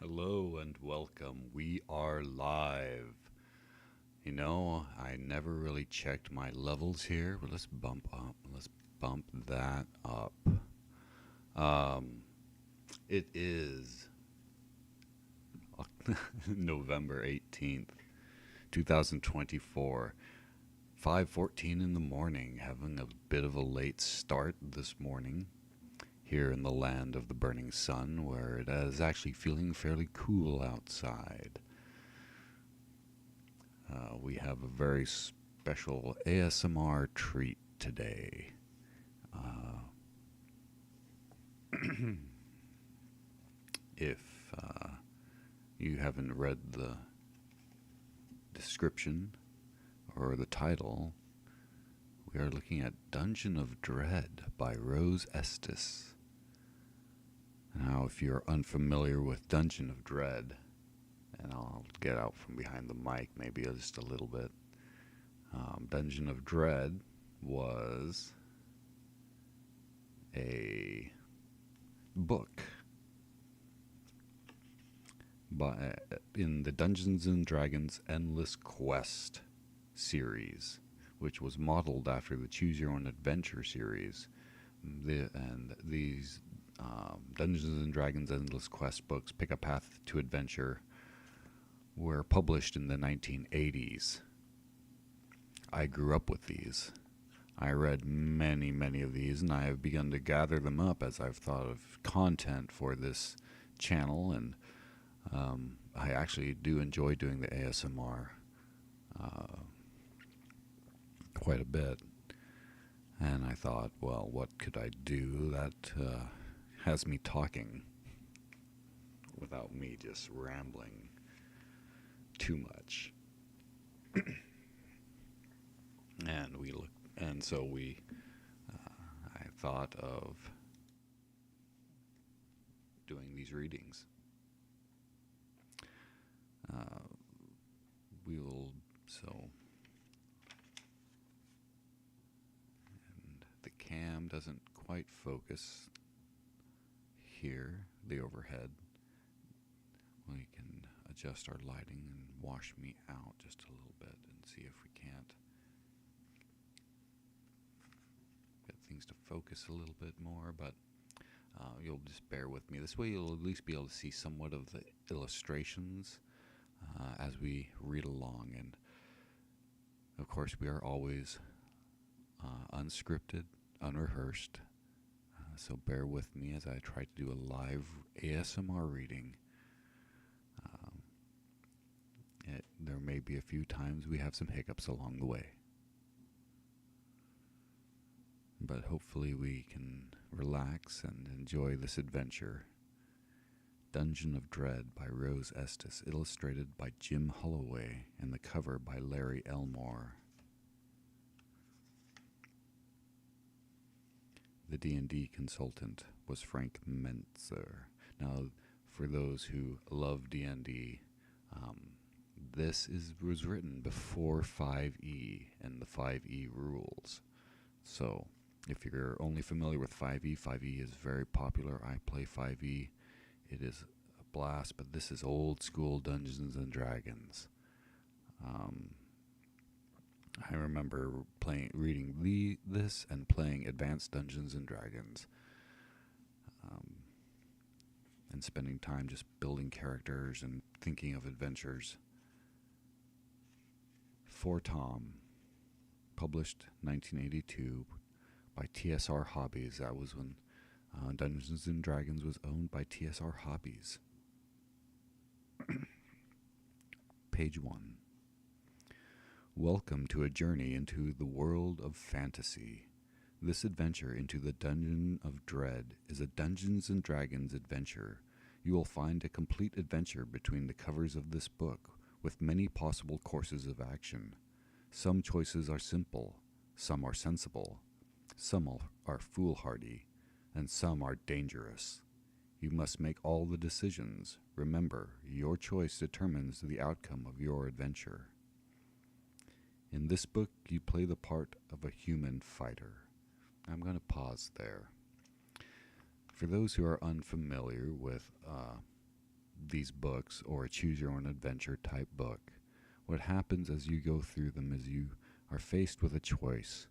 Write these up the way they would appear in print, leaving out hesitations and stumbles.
Hello and welcome. We are live. You know, I never really checked my levels here, but let's bump up. Let's bump that up. Um, it is November 18th, 2024. 5:14 in the morning, having a bit of a late start this morning here in the land of the burning sun, where it is actually feeling fairly cool outside. We have a very special ASMR treat today. Uh, if you haven't read the description or the title, we are looking at Dungeon of Dread by Rose Estes. Now, if you're unfamiliar with Dungeon of Dread, and I'll get out from behind the mic maybe just a little bit. Dungeon of Dread was a book in the Dungeons and Dragons Endless Quest series, which was modeled after the Choose Your Own Adventure series. These Dungeons and Dragons Endless Quest books, Pick a Path to Adventure, were published in the 1980s. I grew up with these. I read many of these, and I have begun to gather them up as I've thought of content for this channel, and I actually do enjoy doing the ASMR quite a bit. And I thought, well, what could I do that has me talking without me just rambling too much? I thought of doing these readings. We will, so, and the cam doesn't quite focus here, the overhead. We can adjust our lighting and wash me out just a little bit and see if we can't get things to focus a little bit more, but you'll just bear with me. This way you'll at least be able to see somewhat of the illustrations as we read along. And of course we are always unscripted, unrehearsed, so bear with me as I try to do a live ASMR reading. There may be a few times we have some hiccups along the way, but hopefully we can relax and enjoy this adventure. Dungeon of Dread by Rose Estes, illustrated by Jim Holloway, and the cover by Larry Elmore. The D&D consultant was Frank Mentzer. Now, for those who love D&D, this was written before 5e and the 5e rules. So, if you're only familiar with 5e, 5e is very popular. I play 5e. It is a blast, but this is old school Dungeons and Dragons. I remember reading this and playing Advanced Dungeons and Dragons, and spending time just building characters and thinking of adventures. For Tom, published 1982 by TSR Hobbies. That was when Dungeons and Dragons was owned by TSR Hobbies. Page 1. Welcome to a journey into the world of fantasy. This adventure into the Dungeon of Dread is a Dungeons and Dragons adventure. You will find a complete adventure between the covers of this book, with many possible courses of action. Some choices are simple, some are sensible, some are foolhardy, and some are dangerous. You must make all the decisions. Remember, your choice determines the outcome of your adventure. In this book, you play the part of a human fighter. I'm going to pause there. For those who are unfamiliar with these books or a choose your own adventure type book, what happens as you go through them is you are faced with a choice,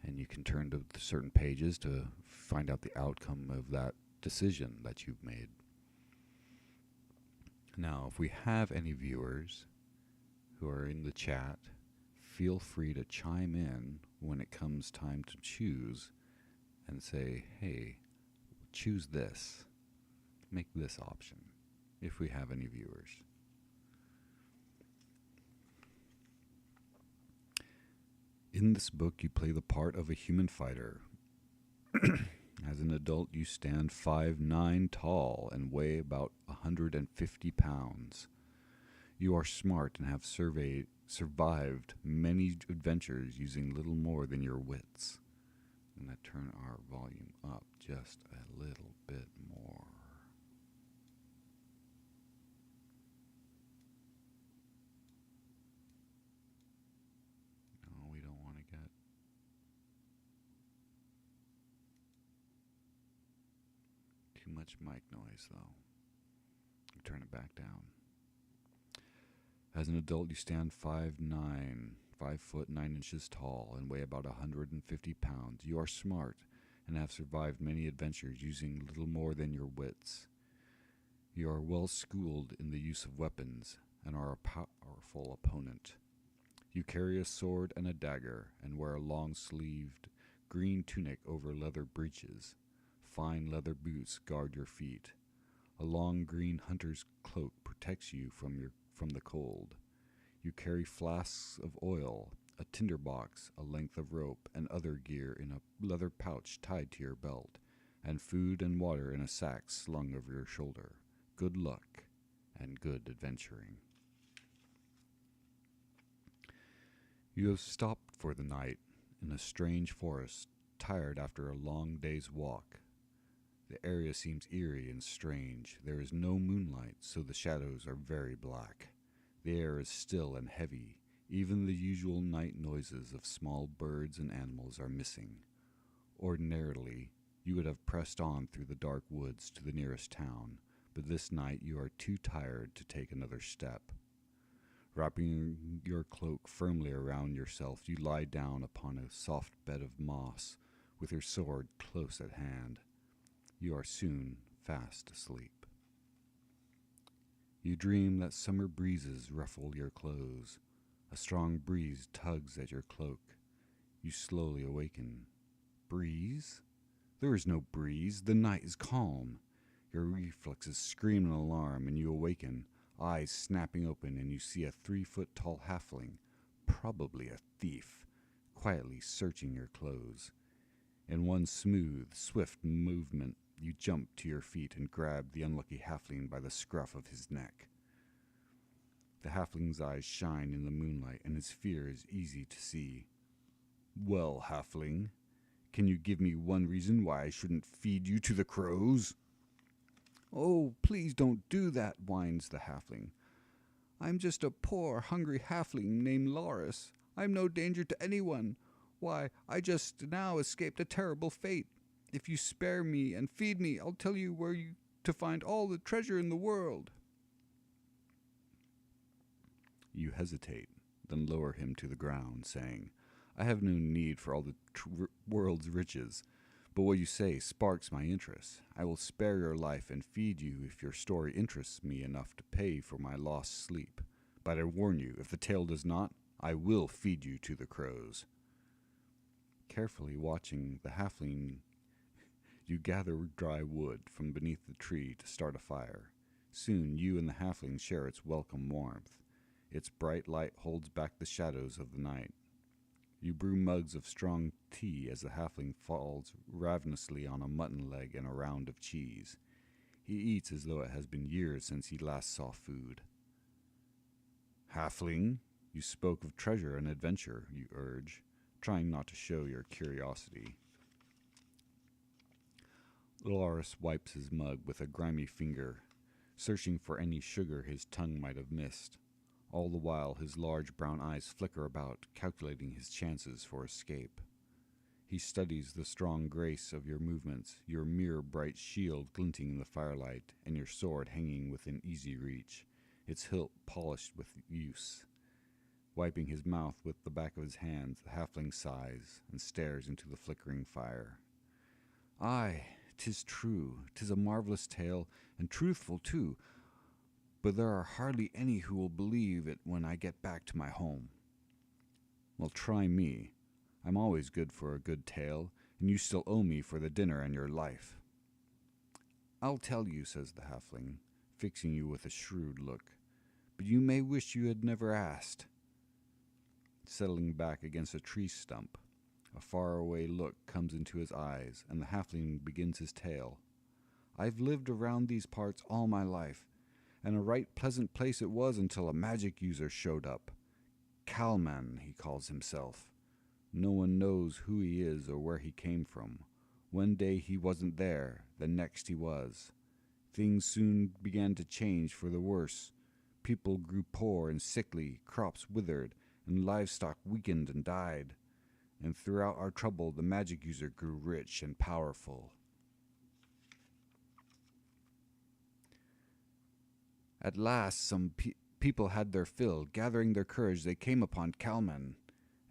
and you can turn to certain pages to find out the outcome of that decision that you've made. Now, if we have any viewers who are in the chat, feel free to chime in when it comes time to choose and say, hey, choose this, make this option, if we have any viewers. In this book, you play the part of a human fighter. As an adult, you stand 5'9" tall and weigh about 150 pounds. You are smart and have survived many adventures using little more than your wits. I'm going to turn our volume up just a little bit more. No, we don't want to get too much mic noise, though. Turn it back down. As an adult, you stand 5'9", 5 foot 9 inches tall, and weigh about 150 pounds. You are smart and have survived many adventures using little more than your wits. You are well schooled in the use of weapons and are a powerful opponent. You carry a sword and a dagger and wear a long-sleeved green tunic over leather breeches. Fine leather boots guard your feet. A long green hunter's cloak protects you from the cold. You carry flasks of oil, a tinderbox, a length of rope, and other gear in a leather pouch tied to your belt, and food and water in a sack slung over your shoulder. Good luck and good adventuring. You have stopped for the night in a strange forest, tired after a long day's walk. The area seems eerie and strange. There is no moonlight, so the shadows are very black. The air is still and heavy. Even the usual night noises of small birds and animals are missing. Ordinarily, you would have pressed on through the dark woods to the nearest town, but this night you are too tired to take another step. Wrapping your cloak firmly around yourself, you lie down upon a soft bed of moss, with your sword close at hand. You are soon fast asleep. You dream that summer breezes ruffle your clothes. A strong breeze tugs at your cloak. You slowly awaken. Breeze? There is no breeze. The night is calm. Your reflexes scream in alarm, and you awaken, eyes snapping open, and you see a 3-foot-tall halfling, probably a thief, quietly searching your clothes. In one smooth, swift movement, you jump to your feet and grab the unlucky halfling by the scruff of his neck. The halfling's eyes shine in the moonlight, and his fear is easy to see. Well, halfling, can you give me one reason why I shouldn't feed you to the crows? Oh, please don't do that, whines the halfling. I'm just a poor, hungry halfling named Loris. I'm no danger to anyone. Why, I just now escaped a terrible fate. If you spare me and feed me, I'll tell you where to find all the treasure in the world. You hesitate, then lower him to the ground, saying, I have no need for all the world's riches, but what you say sparks my interest. I will spare your life and feed you if your story interests me enough to pay for my lost sleep. But I warn you, if the tale does not, I will feed you to the crows. Carefully watching the halfling, you gather dry wood from beneath the tree to start a fire. Soon you and the halfling share its welcome warmth. Its bright light holds back the shadows of the night. You brew mugs of strong tea as the halfling falls ravenously on a mutton leg and a round of cheese. He eats as though it has been years since he last saw food. Halfling, you spoke of treasure and adventure, you urge, trying not to show your curiosity. Loris wipes his mug with a grimy finger, searching for any sugar his tongue might have missed. All the while, his large brown eyes flicker about, calculating his chances for escape. He studies the strong grace of your movements, your mirror bright shield glinting in the firelight, and your sword hanging within easy reach, its hilt polished with use. Wiping his mouth with the back of his hands, the halfling sighs and stares into the flickering fire. Aye, 'tis true, 'tis a marvelous tale, and truthful too, but there are hardly any who will believe it when I get back to my home. Well, try me. I'm always good for a good tale, and you still owe me for the dinner and your life. I'll tell you, says the halfling, fixing you with a shrewd look, but you may wish you had never asked. Settling back against a tree stump, a faraway look comes into his eyes, and the halfling begins his tale. I've lived around these parts all my life, and a right pleasant place it was until a magic user showed up. Kalman, he calls himself. No one knows who he is or where he came from. One day he wasn't there, the next he was. Things soon began to change for the worse. People grew poor and sickly, crops withered, and livestock weakened and died. And throughout our trouble, the magic user grew rich and powerful. At last, some people had their fill. Gathering their courage, they came upon Kalman,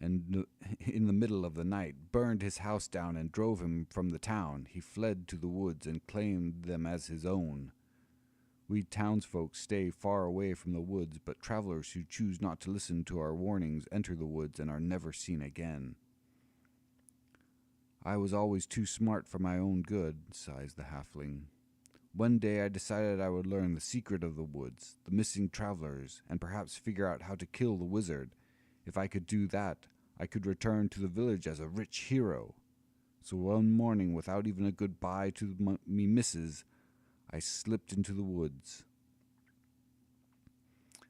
and in the middle of the night burned his house down and drove him from the town. He fled to the woods and claimed them as his own. We townsfolk stay far away from the woods, but travelers who choose not to listen to our warnings enter the woods and are never seen again. I was always too smart for my own good, sighs the halfling. One day I decided I would learn the secret of the woods, the missing travelers, and perhaps figure out how to kill the wizard. If I could do that, I could return to the village as a rich hero. So one morning, without even a goodbye to me missus, I slipped into the woods.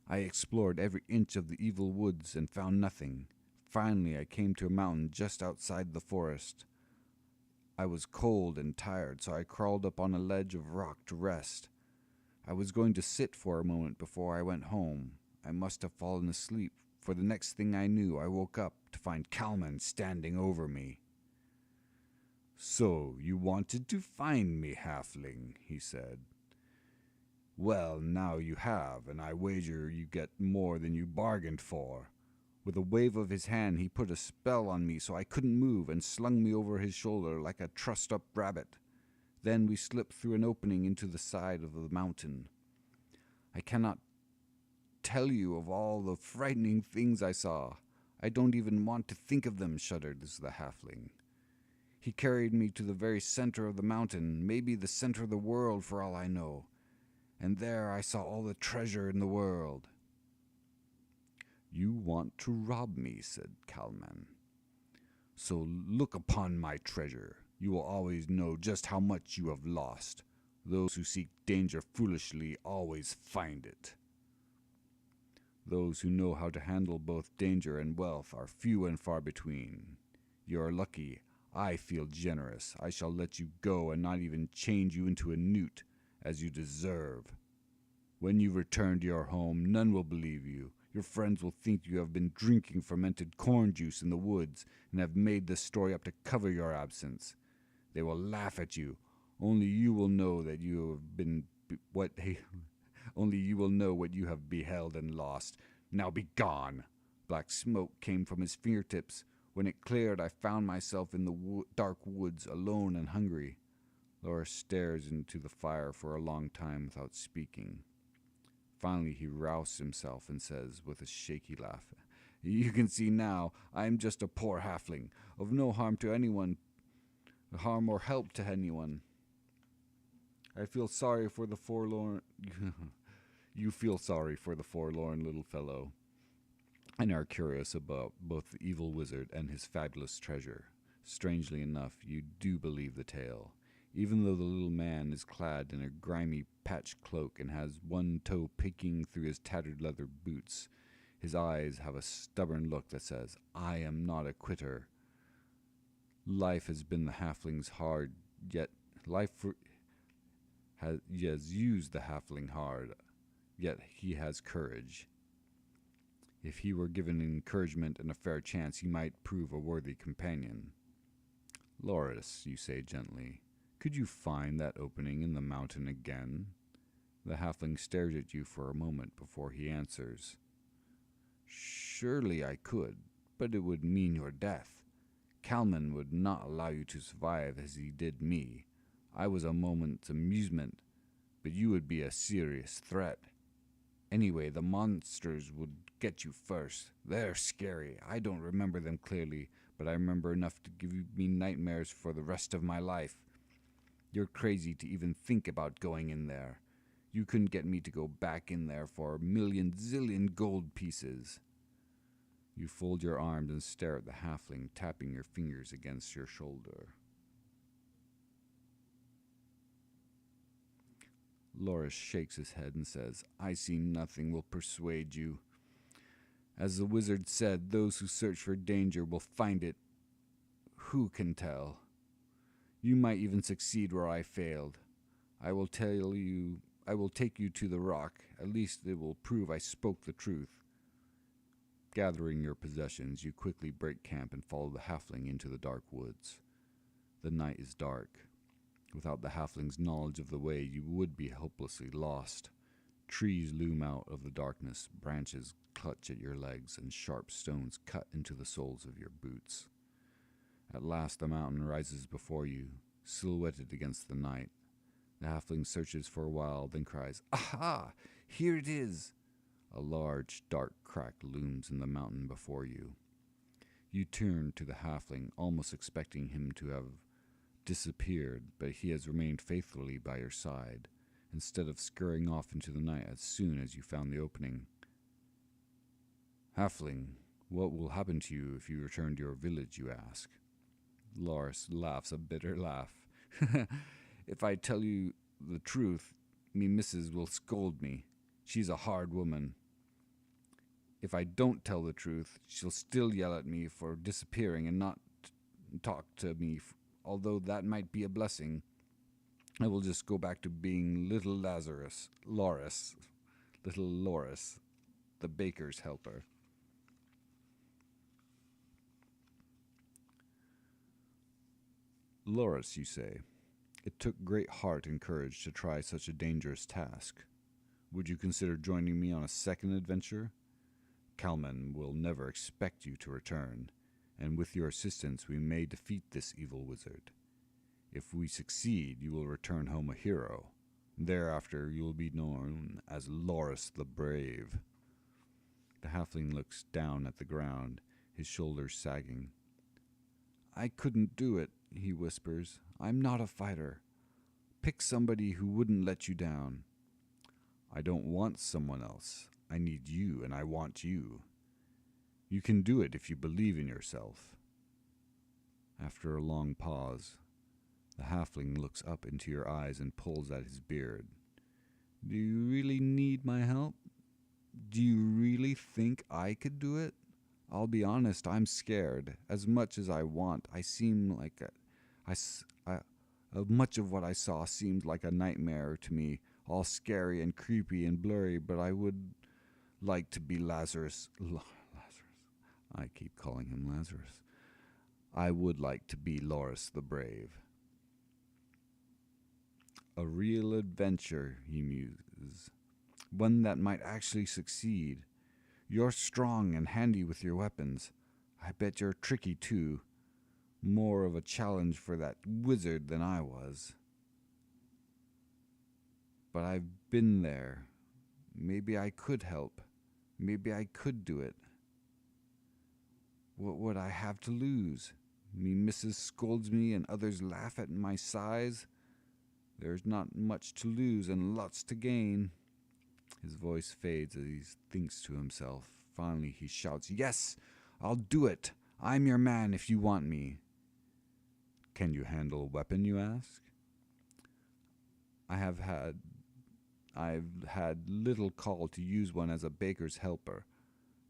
I explored every inch of the evil woods and found nothing. Finally, I came to a mountain just outside the forest. I was cold and tired, so I crawled up on a ledge of rock to rest. I was going to sit for a moment before I went home. I must have fallen asleep, for the next thing I knew, I woke up to find Kalman standing over me. So, you wanted to find me, halfling, he said. Well, now you have, and I wager you get more than you bargained for. With a wave of his hand, he put a spell on me so I couldn't move and slung me over his shoulder like a trussed-up rabbit. Then we slipped through an opening into the side of the mountain. I cannot tell you of all the frightening things I saw. I don't even want to think of them, shuddered the halfling. He carried me to the very center of the mountain, maybe the center of the world for all I know. And there I saw all the treasure in the world. You want to rob me, said Kalman. So look upon my treasure. You will always know just how much you have lost. Those who seek danger foolishly always find it. Those who know how to handle both danger and wealth are few and far between. You are lucky. I feel generous. I shall let you go and not even change you into a newt, as you deserve. When you return to your home, none will believe you. Your friends will think you have been drinking fermented corn juice in the woods and have made this story up to cover your absence. They will laugh at you. Only you will know that you have been only you will know what you have beheld and lost. Now be gone. Black smoke came from his fingertips. When it cleared, I found myself in the dark woods, alone and hungry. Laura stares into the fire for a long time without speaking. Finally, he rouses himself and says, with a shaky laugh, You can see now, I am just a poor halfling, of no harm to anyone, harm or help to anyone. I feel sorry for the forlorn... You feel sorry for the forlorn little fellow, and are curious about both the evil wizard and his fabulous treasure. Strangely enough, you do believe the tale. Even though the little man is clad in a grimy patched cloak and has one toe peeking through his tattered leather boots, his eyes have a stubborn look that says, I am not a quitter. Life has been the halfling's hard, yet has used the halfling hard, yet he has courage. If he were given encouragement and a fair chance, he might prove a worthy companion. Loris, you say gently, could you find that opening in the mountain again? The halfling stares at you for a moment before he answers. Surely I could, but it would mean your death. Kalman would not allow you to survive as he did me. I was a moment's amusement, but you would be a serious threat. Anyway, the monsters would get you first. They're scary. I don't remember them clearly, but I remember enough to give me nightmares for the rest of my life. You're crazy to even think about going in there. You couldn't get me to go back in there for a million zillion gold pieces. You fold your arms and stare at the halfling, tapping your fingers against your shoulder. Loris shakes his head and says, I see nothing will persuade you. As the wizard said, those who search for danger will find it. Who can tell? You might even succeed where I failed. I will take you to the rock. At least it will prove I spoke the truth. Gathering your possessions, you quickly break camp and follow the halfling into the dark woods. The night is dark. Without the halfling's knowledge of the way, you would be hopelessly lost. Trees loom out of the darkness, branches clutch at your legs, and sharp stones cut into the soles of your boots. At last the mountain rises before you, silhouetted against the night. The halfling searches for a while, then cries, Aha! Here it is! A large, dark crack looms in the mountain before you. You turn to the halfling, almost expecting him to have disappeared, but he has remained faithfully by your side, instead of scurrying off into the night as soon as you found the opening. Halfling, what will happen to you if you return to your village, you ask? Loris laughs a bitter laugh. If I tell you the truth, me missus will scold me. She's a hard woman. If I don't tell the truth, she'll still yell at me for disappearing and not talk to me. Although that might be a blessing, I will just go back to being little Loris, the baker's helper. Loris, you say, it took great heart and courage to try such a dangerous task. Would you consider joining me on a second adventure? Kalman will never expect you to return, and with your assistance we may defeat this evil wizard. If we succeed, you will return home a hero. Thereafter you will be known as Loris the Brave. The halfling looks down at the ground, his shoulders sagging. I couldn't do it, he whispers. I'm not a fighter. Pick somebody who wouldn't let you down. I don't want someone else. I need you, and I want you. You can do it if you believe in yourself. After a long pause, the halfling looks up into your eyes and pulls at his beard. Do you really need my help? Do you really think I could do it? I'll be honest, I'm scared. As much as I want, I seem like much of what I saw seemed like a nightmare to me, all scary and creepy and blurry, but I would like to be Lazarus. I keep calling him Lazarus. I would like to be Loris the Brave. A real adventure, he muses. One that might actually succeed. You're strong and handy with your weapons. I bet you're tricky too. More of a challenge for that wizard than I was. But I've been there. Maybe I could help. Maybe I could do it. What would I have to lose? Me missus scolds me and others laugh at my size. There's not much to lose and lots to gain. His voice fades as he thinks to himself. Finally he shouts, Yes, I'll do it. I'm your man if you want me. Can you handle a weapon, you ask? I've had little call to use one as a baker's helper,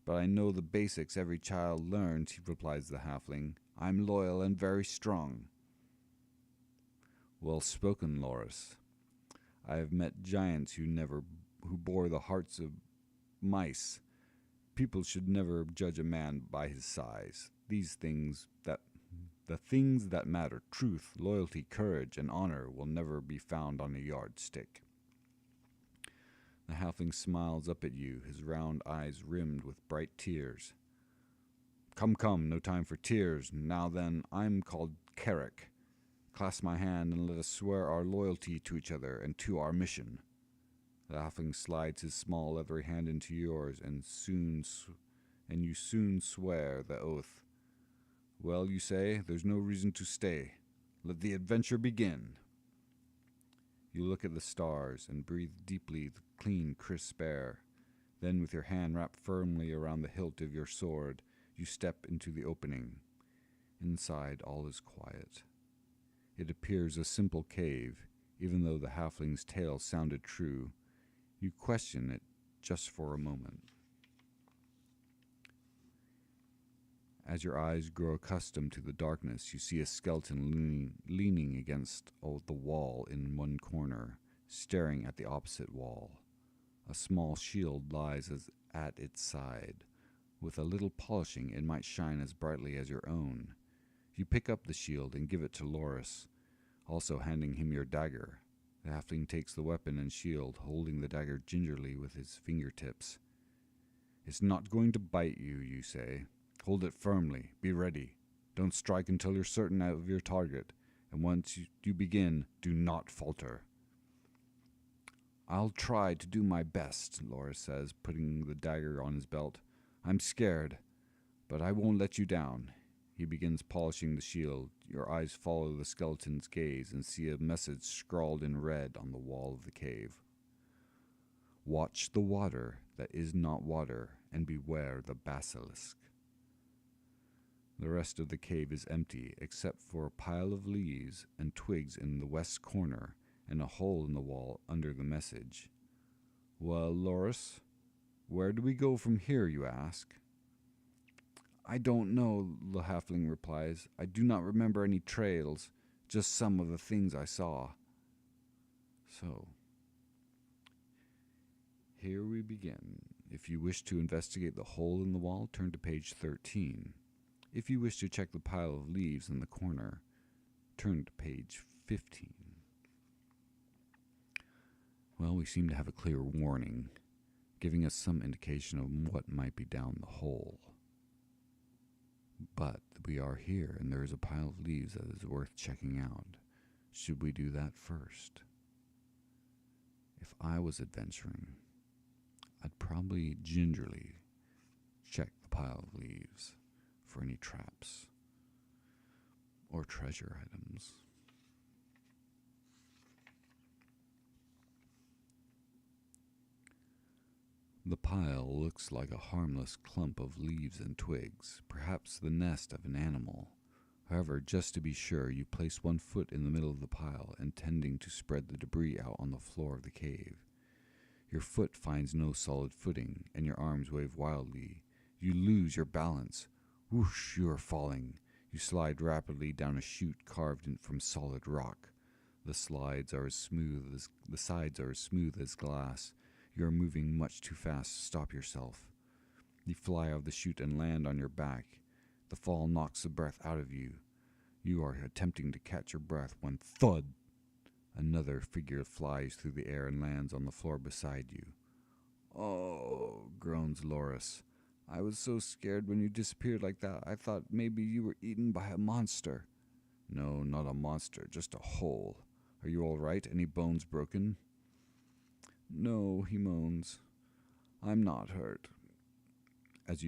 but I know the basics every child learns, replies the halfling. I'm loyal and very strong. Well spoken, Loris. I have met giants who bore the hearts of mice. People should never judge a man by his size. These things that The things that matter, truth, loyalty, courage, and honor, will never be found on a yardstick. The halfling smiles up at you, his round eyes rimmed with bright tears. Come, come, no time for tears. Now then, I'm called Carrick. Clasp my hand and let us swear our loyalty to each other and to our mission. The halfling slides his small leathery hand into yours, and you soon swear the oath. Well, you say, there's no reason to stay. Let the adventure begin. You look at the stars and breathe deeply the clean, crisp air. Then, with your hand wrapped firmly around the hilt of your sword, you step into the opening. Inside, all is quiet. It appears a simple cave, even though the halfling's tale sounded true. You question it just for a moment. As your eyes grow accustomed to the darkness, you see a skeleton leaning against the wall in one corner, staring at the opposite wall. A small shield lies at its side. With a little polishing, it might shine as brightly as your own. You pick up the shield and give it to Loris, also handing him your dagger. The halfling takes the weapon and shield, holding the dagger gingerly with his fingertips. It's not going to bite you, you say. Hold it firmly. Be ready. Don't strike until you're certain of your target, and once you begin, do not falter. I'll try to do my best, Loris says, putting the dagger on his belt. I'm scared, but I won't let you down. He begins polishing the shield. Your eyes follow the skeleton's gaze and see a message scrawled in red on the wall of the cave. Watch the water that is not water, and beware the basilisk. The rest of the cave is empty, except for a pile of leaves and twigs in the west corner, and a hole in the wall under the message. Well, Loris, where do we go from here, you ask? I don't know, the halfling replies. I do not remember any trails, just some of the things I saw. So, here we begin. If you wish to investigate the hole in the wall, turn to page 13. If you wish to check the pile of leaves in the corner, turn to page 15. Well, we seem to have a clear warning, giving us some indication of what might be down the hole. But we are here, and there is a pile of leaves that is worth checking out. Should we do that first? If I was adventuring, I'd probably gingerly check the pile of leaves for any traps or treasure items. The pile looks like a harmless clump of leaves and twigs, perhaps the nest of an animal. However, just to be sure, you place one foot in the middle of the pile, intending to spread the debris out on the floor of the cave. Your foot finds no solid footing, and your arms wave wildly. You lose your balance. Whoosh, you are falling. You slide rapidly down a chute carved from solid rock. The sides are as smooth as glass. You are moving much too fast to stop yourself. You fly out of the chute and land on your back. The fall knocks the breath out of you. You are attempting to catch your breath when thud! Another figure flies through the air and lands on the floor beside you. Oh, groans Loris. I was so scared when you disappeared like that. I thought maybe you were eaten by a monster. No, not a monster, just a hole. Are you all right? Any bones broken? No, he moans. I'm not hurt. As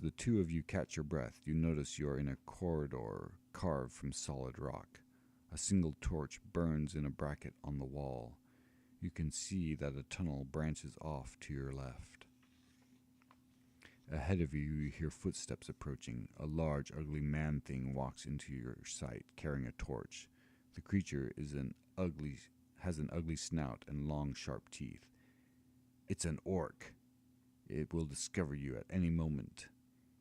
the two of you catch your breath, you notice you are in a corridor carved from solid rock. A single torch burns in a bracket on the wall. You can see that a tunnel branches off to your left. Ahead of you, you hear footsteps approaching. A large, ugly man-thing walks into your sight, carrying a torch. The creature has an ugly snout and long, sharp teeth. It's an orc. It will discover you at any moment.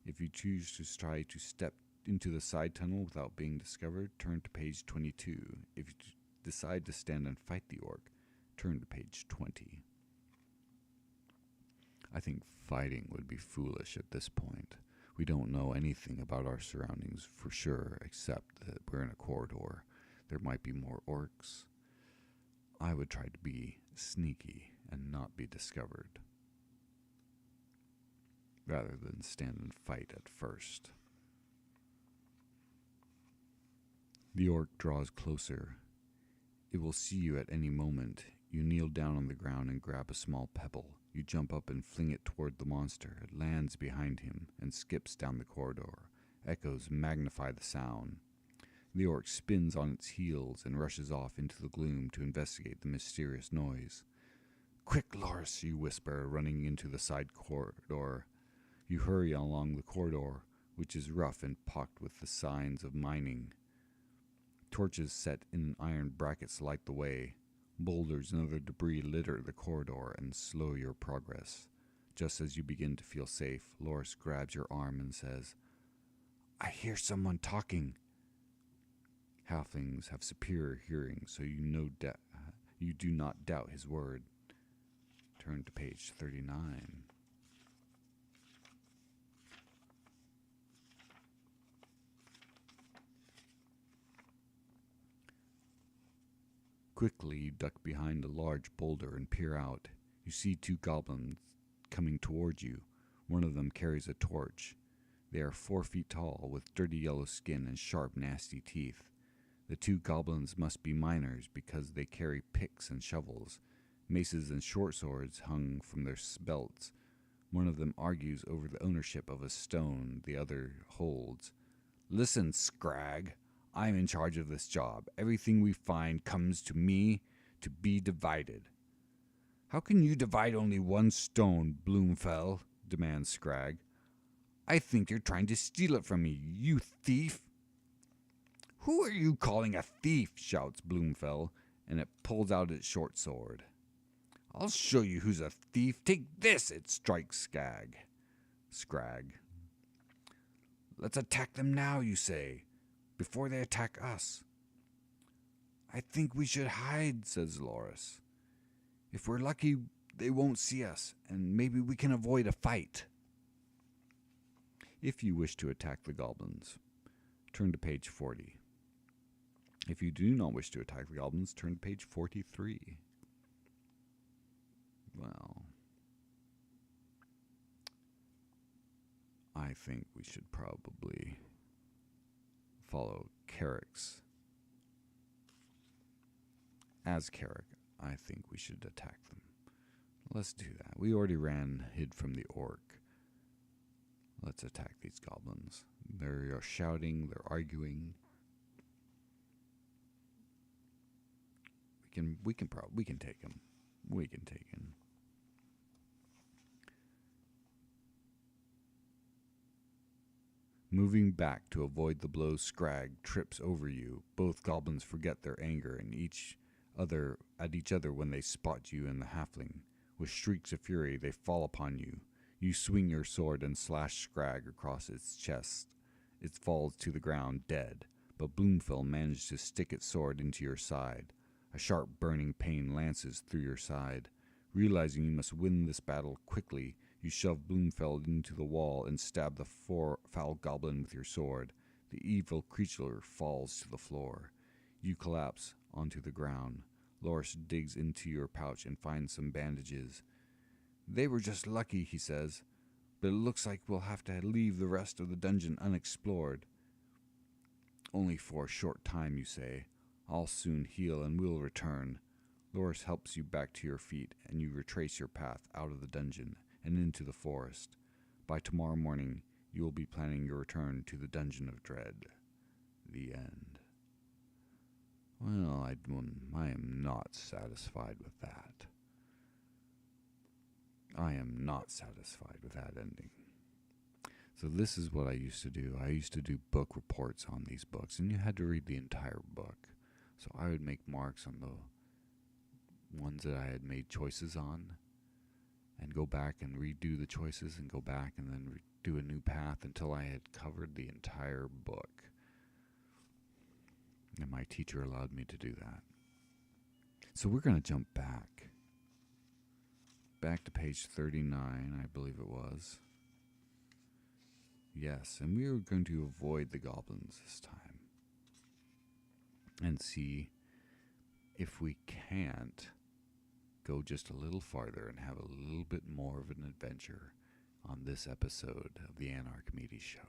If you choose to try to step into the side tunnel without being discovered, turn to page 22. If you decide to stand and fight the orc, turn to page 20. I think fighting would be foolish at this point. We don't know anything about our surroundings for sure, except that we're in a corridor. There might be more orcs. I would try to be sneaky and not be discovered, rather than stand and fight at first. The orc draws closer. It will see you at any moment. You kneel down on the ground and grab a small pebble. You jump up and fling it toward the monster. It lands behind him and skips down the corridor. Echoes magnify the sound. The orc spins on its heels and rushes off into the gloom to investigate the mysterious noise. "Quick, Loris," you whisper, running into the side corridor. You hurry along the corridor, which is rough and pocked with the signs of mining. Torches set in iron brackets light the way. Boulders and other debris litter the corridor and slow your progress. Just as you begin to feel safe, Loris grabs your arm and says, "I hear someone talking." Halflings have superior hearing, so you do not doubt his word. Turn to page 39. Quickly, you duck behind a large boulder and peer out. You see two goblins coming toward you. One of them carries a torch. They are 4 feet tall, with dirty yellow skin and sharp, nasty teeth. The two goblins must be miners because they carry picks and shovels. Maces and short swords hung from their belts. One of them argues over the ownership of a stone the other holds. "Listen, Scrag. I'm in charge of this job. Everything we find comes to me to be divided." "How can you divide only one stone, Bloomfell?" demands Scrag. "I think you're trying to steal it from me, you thief." "Who are you calling a thief?" shouts Bloomfell, and it pulls out its short sword. "I'll show you who's a thief. Take this!" It strikes Scrag. "Let's attack them now, you say, before they attack us." "I think we should hide," says Loris. "If we're lucky, they won't see us, and maybe we can avoid a fight." If you wish to attack the goblins, turn to page 40. If you do not wish to attack the goblins, turn to page 43. Well, I think we should probably follow Carrick's. As Carrick, I think we should attack them. Let's do that. We already hid from the orc. Let's attack these goblins. They're shouting, they're arguing. We can take him. We can take him. Moving back to avoid the blows, Scrag trips over you. Both goblins forget their anger and at each other when they spot you and the halfling. With shrieks of fury, they fall upon you. You swing your sword and slash Scrag across its chest. It falls to the ground dead, but Bloomfell managed to stick its sword into your side. A sharp burning pain lances through your side. Realizing you must win this battle quickly, you shove Bloomfell into the wall and stab the foul goblin with your sword. The evil creature falls to the floor. You collapse onto the ground. Loris digs into your pouch and finds some bandages. "They were just lucky," he says, "but it looks like we'll have to leave the rest of the dungeon unexplored." "Only for a short time," you say. "I'll soon heal and we'll return." Loris helps you back to your feet, and you retrace your path out of the dungeon and into the forest. By tomorrow morning, you will be planning your return to the Dungeon of Dread. The end. Well, I am not satisfied with that. I am not satisfied with that ending. So this is what I used to do. I used to do book reports on these books, and you had to read the entire book. So I would make marks on the ones that I had made choices on, and go back and redo the choices, and go back and then do a new path until I had covered the entire book. And my teacher allowed me to do that. So we're going to jump back to page 39, I believe it was. Yes, and we are going to avoid the goblins this time. And see if we can't go just a little farther and have a little bit more of an adventure on this episode of the Anarchimedes show.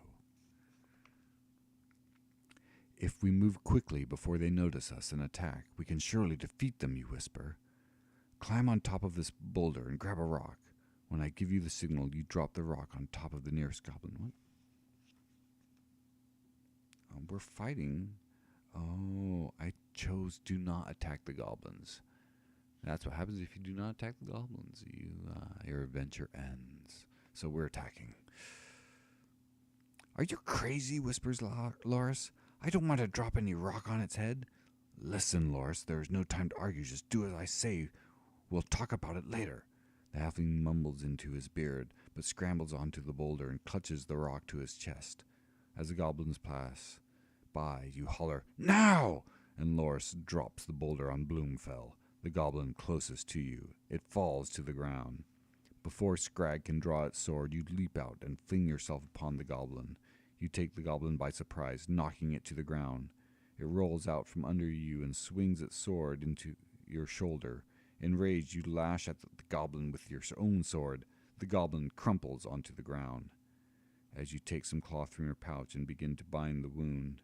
If we move quickly before they notice us and attack, we can surely defeat them, you whisper. Climb on top of this boulder and grab a rock. When I give you the signal, you drop the rock on top of the nearest goblin. What? We're fighting. Oh, I chose do not attack the goblins. That's what happens if you do not attack the goblins. Your adventure ends. So we're attacking. Are you crazy? Whispers Loris. I don't want to drop any rock on its head. Listen, Loris, there is no time to argue. Just do as I say. We'll talk about it later. The halfling mumbles into his beard, but scrambles onto the boulder and clutches the rock to his chest. As the goblins pass by, you holler, Now! And Loris drops the boulder on Bloomfell, the goblin closest to you. It falls to the ground. Before Scrag can draw its sword, you leap out and fling yourself upon the goblin. You take the goblin by surprise, knocking it to the ground. It rolls out from under you and swings its sword into your shoulder. Enraged, you lash at the goblin with your own sword. The goblin crumples onto the ground. As you take some cloth from your pouch and begin to bind the wound.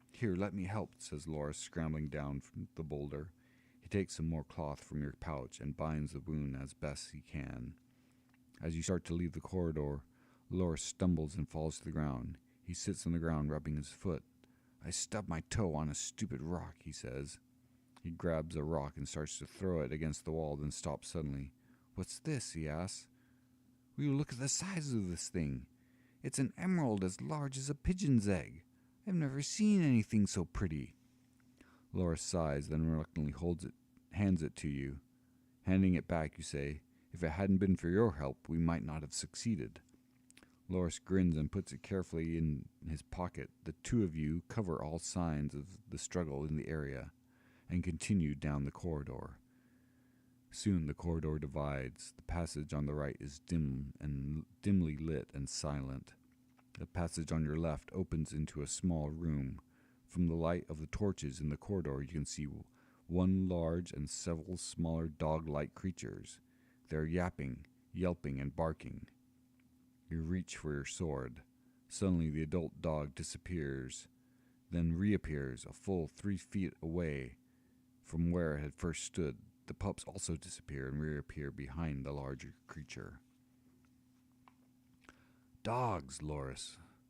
Here, let me help, says Loris, scrambling down from the boulder. He takes some more cloth from your pouch and binds the wound as best he can. As you start to leave the corridor, Loris stumbles and falls to the ground. He sits on the ground, rubbing his foot. I stubbed my toe on a stupid rock, he says. He grabs a rock and starts to throw it against the wall, then stops suddenly. What's this? He asks. Will you look at the size of this thing? It's an emerald as large as a pigeon's egg. I've never seen anything so pretty. Loris sighs, then reluctantly hands it to you. Handing it back, you say, If it hadn't been for your help, we might not have succeeded. Loris grins and puts it carefully in his pocket. The two of you cover all signs of the struggle in the area and continue down the corridor. Soon the corridor divides. The passage on the right is dimly lit and silent. The passage on your left opens into a small room. From the light of the torches in the corridor, you can see one large and several smaller dog-like creatures. They're yapping, yelping, and barking. You reach for your sword. Suddenly the adult dog disappears, then reappears a full 3 feet away from where it had first stood. The pups also disappear and reappear behind the larger creature. Dogs,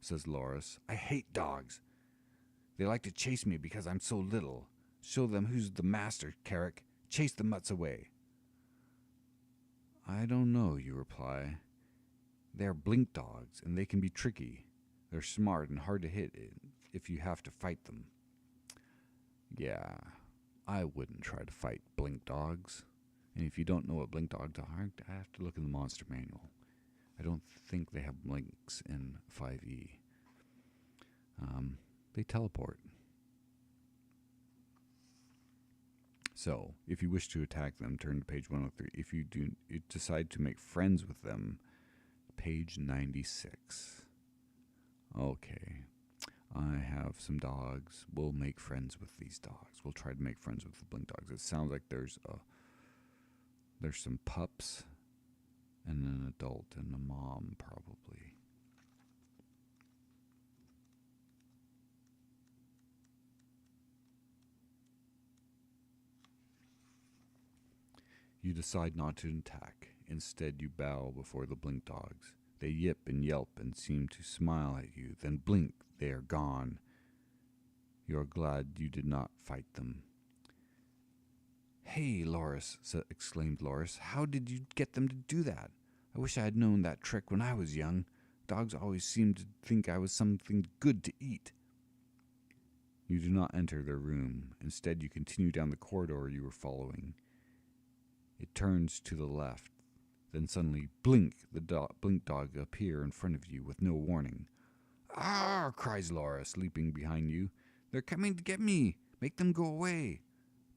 says Loris. I hate dogs. They like to chase me because I'm so little. Show them who's the master, Carrick. Chase the mutts away. I don't know, you reply. They're blink dogs, and they can be tricky. They're smart and hard to hit if you have to fight them. Yeah, I wouldn't try to fight blink dogs. And if you don't know what blink dogs are, I have to look in the monster manual. I don't think they have blinks in 5e. They teleport. So, if you wish to attack them, turn to page 103. If you decide to make friends with them, page 96. Okay. I have some dogs. We'll make friends with these dogs. We'll try to make friends with the blink dogs. It sounds like there's some pups and an adult and a mom, probably. You decide not to attack. Instead, you bow before the blink dogs. They yip and yelp and seem to smile at you. Then blink, they are gone. You are glad you did not fight them. Hey, Loris, exclaimed Loris. How did you get them to do that? I wish I had known that trick when I was young. Dogs always seemed to think I was something good to eat. You do not enter their room. Instead, you continue down the corridor you were following. It turns to the left. Then suddenly, blink, the blink dog appear in front of you with no warning. Ah! Cries Loris, leaping behind you. They're coming to get me! Make them go away!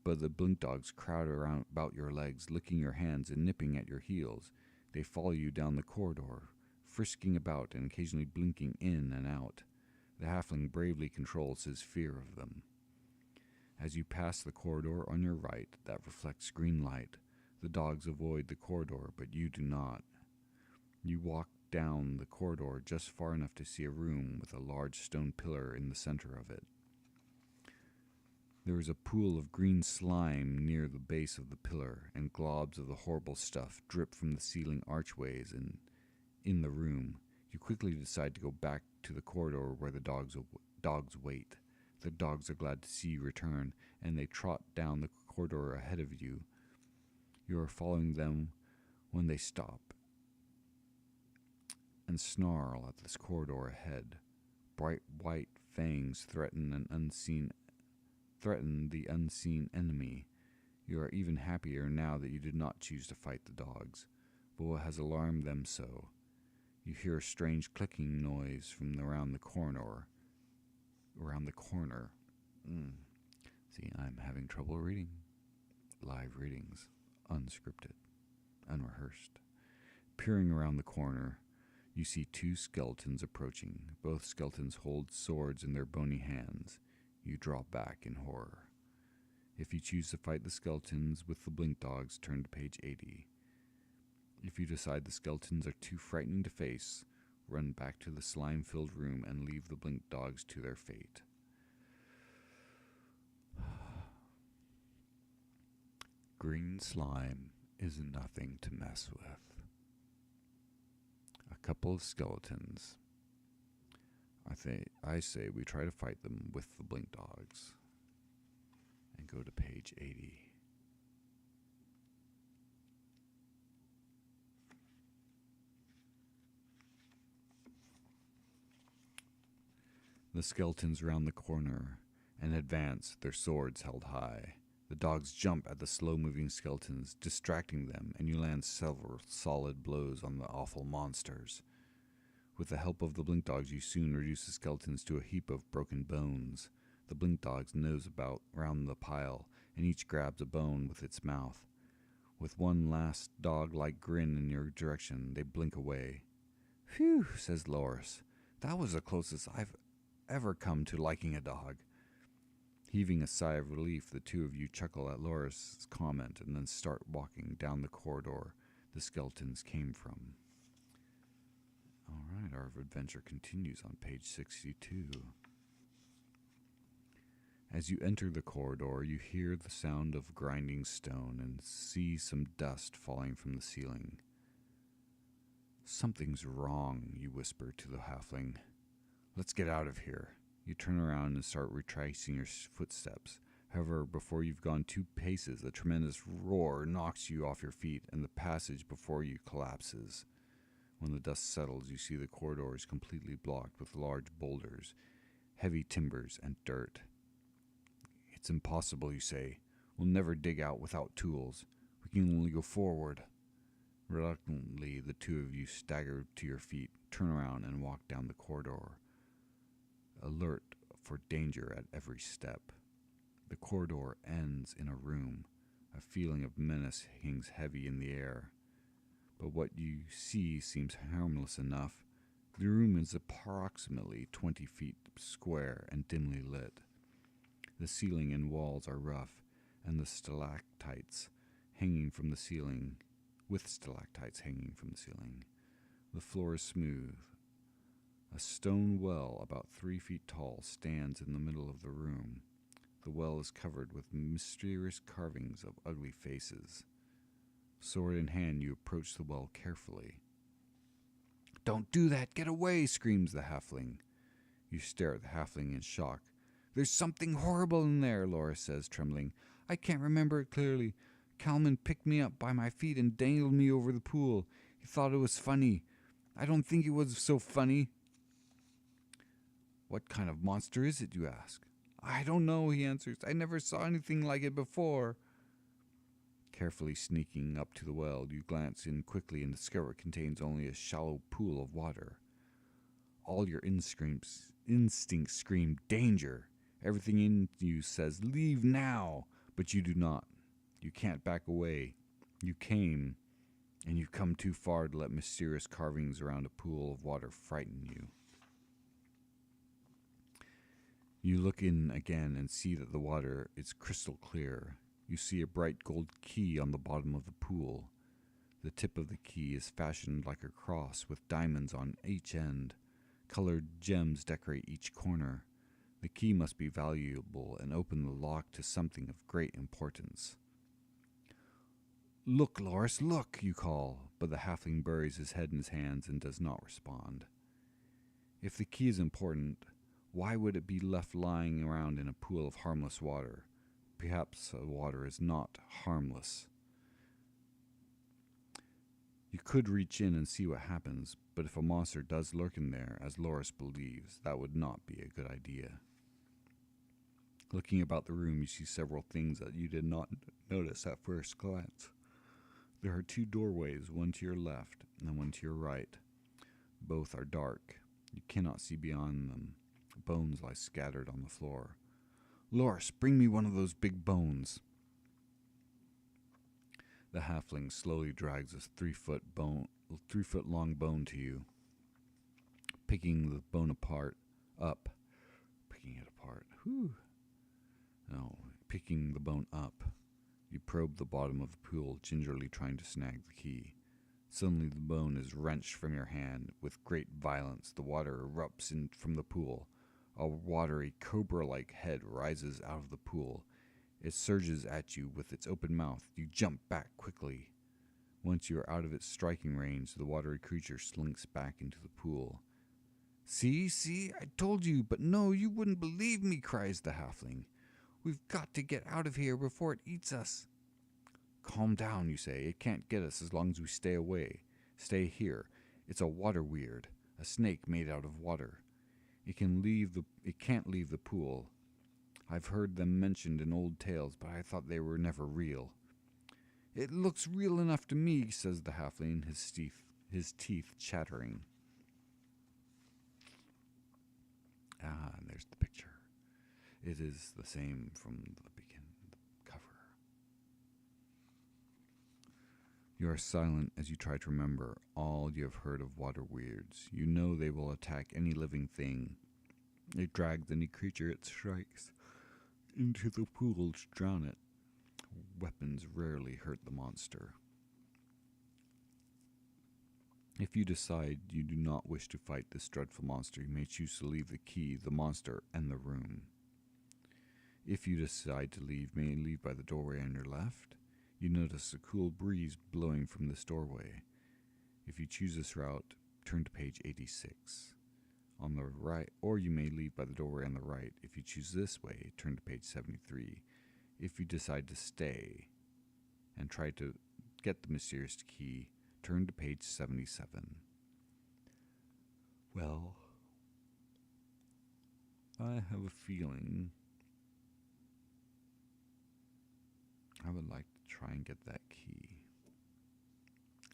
But the blink dogs crowd around about your legs, licking your hands and nipping at your heels. They follow you down the corridor, frisking about and occasionally blinking in and out. The halfling bravely controls his fear of them. As you pass the corridor on your right that reflects green light, the dogs avoid the corridor, but you do not. You walk down the corridor just far enough to see a room with a large stone pillar in the center of it. There is a pool of green slime near the base of the pillar, and globs of the horrible stuff drip from the ceiling archways and in the room. You quickly decide to go back to the corridor where the dogs wait. The dogs are glad to see you return, and they trot down the corridor ahead of you. You are following them when they stop and snarl at this corridor ahead. Bright white fangs threaten the unseen enemy. You are even happier now that you did not choose to fight the dogs, but what has alarmed them so? You hear a strange clicking noise from around the corner. See, I'm having trouble reading. Live readings, unscripted, unrehearsed. Peering around the corner, you see two skeletons approaching. Both skeletons hold swords in their bony hands. You draw back in horror. If you choose to fight the skeletons with the blink dogs, turn to page 80. If you decide the skeletons are too frightening to face, run back to the slime-filled room and leave the blink dogs to their fate. Green slime is nothing to mess with. A couple of skeletons. I say we try to fight them with the blink dogs. And go to page 80. The skeletons round the corner and advance, their swords held high. The dogs jump at the slow-moving skeletons, distracting them, and you land several solid blows on the awful monsters. With the help of the blink dogs, you soon reduce the skeletons to a heap of broken bones. The blink dogs nose about round the pile, and each grabs a bone with its mouth. With one last dog-like grin in your direction, they blink away. "Phew," says Loris. "That was the closest I've ever come to liking a dog." Heaving a sigh of relief, the two of you chuckle at Loris' comment and then start walking down the corridor the skeletons came from. All right, our adventure continues on page 62. As you enter the corridor, you hear the sound of grinding stone and see some dust falling from the ceiling. "Something's wrong," you whisper to the halfling. "Let's get out of here." You turn around and start retracing your footsteps. However, before you've gone 2 paces, a tremendous roar knocks you off your feet and the passage before you collapses. When the dust settles, you see the corridor is completely blocked with large boulders, heavy timbers, and dirt. "It's impossible," you say. "We'll never dig out without tools. We can only go forward." Reluctantly, the two of you stagger to your feet, turn around, and walk down the corridor, alert for danger at every step. The corridor ends in a room. A feeling of menace hangs heavy in the air. But what you see seems harmless enough. The room is approximately 20 feet square and dimly lit. The ceiling and walls are rough, and the stalactites hanging from the ceiling, The floor is smooth. A stone well about 3 feet tall stands in the middle of the room. The well is covered with mysterious carvings of ugly faces. Sword in hand, you approach the well carefully. "Don't do that! Get away!" screams the halfling. You stare at the halfling in shock. "There's something horrible in there," Laura says, trembling. "I can't remember it clearly. Calman picked me up by my feet and dangled me over the pool. He thought it was funny. I don't think it was so funny." "What kind of monster is it?" you ask. "I don't know," he answers. "I never saw anything like it before." Carefully sneaking up to the well, you glance in quickly and discover it contains only a shallow pool of water. All your instincts scream danger. Everything in you says, "Leave now," but you do not. You can't back away. You came, and you've come too far to let mysterious carvings around a pool of water frighten you. You look in again and see that the water is crystal clear. You see a bright gold key on the bottom of the pool. The tip of the key is fashioned like a cross with diamonds on each end. Colored gems decorate each corner. The key must be valuable and open the lock to something of great importance. "Look, Loris, look," you call, but the halfling buries his head in his hands and does not respond. If the key is important, why would it be left lying around in a pool of harmless water? Perhaps the water is not harmless. You could reach in and see what happens, but if a monster does lurk in there, as Loris believes, that would not be a good idea. Looking about the room, you see several things that you did not notice at first glance. There are 2 doorways, one to your left and one to your right. Both are dark. You cannot see beyond them. Bones lie scattered on the floor. "Loris, bring me one of those big bones." The halfling slowly drags a 3-foot long bone to you. Picking it apart. Picking the bone up. You probe the bottom of the pool, gingerly trying to snag the key. Suddenly the bone is wrenched from your hand. With great violence, the water erupts from the pool. A watery, cobra-like head rises out of the pool. It surges at you with its open mouth. You jump back quickly. Once you are out of its striking range, the watery creature slinks back into the pool. See, I told you, but no, you wouldn't believe me," cries the halfling. "We've got to get out of here before it eats us." "Calm down," you say. "It can't get us as long as we stay away. Stay here. It's a water weird, a snake made out of water. It can't leave the pool. I've heard them mentioned in old tales, but I thought they were never real." "It looks real enough to me," says the halfling, his teeth chattering. And there's the picture. It is the same from the cover. You are silent as you try to remember all you have heard of water weirds. You know they will attack any living thing. It drags any creature it strikes into the pool to drown it. Weapons rarely hurt the monster. If you decide you do not wish to fight this dreadful monster, you may choose to leave the key, the monster, and the room. If you decide to leave, you may leave by the doorway on your left. You notice a cool breeze blowing from this doorway. If you choose this route, turn to page 86. On the right, or you may leave by the doorway on the right. If you choose this way, turn to page 73. If you decide to stay and try to get the mysterious key, turn to page 77. Well, I have a feeling I would like to try and get that key.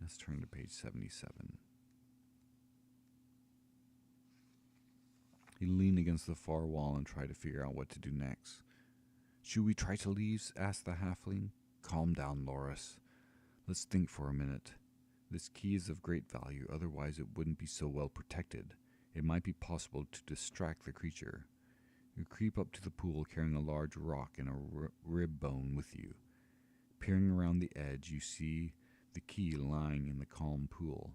Let's turn to page 77. You lean against the far wall and try to figure out what to do next. "Should we try to leave?" asked the halfling. "Calm down, Loris. Let's think for a minute. This key is of great value, otherwise it wouldn't be so well protected. It might be possible to distract the creature." You creep up to the pool carrying a large rock and a rib bone with you. Peering around the edge, you see the key lying in the calm pool.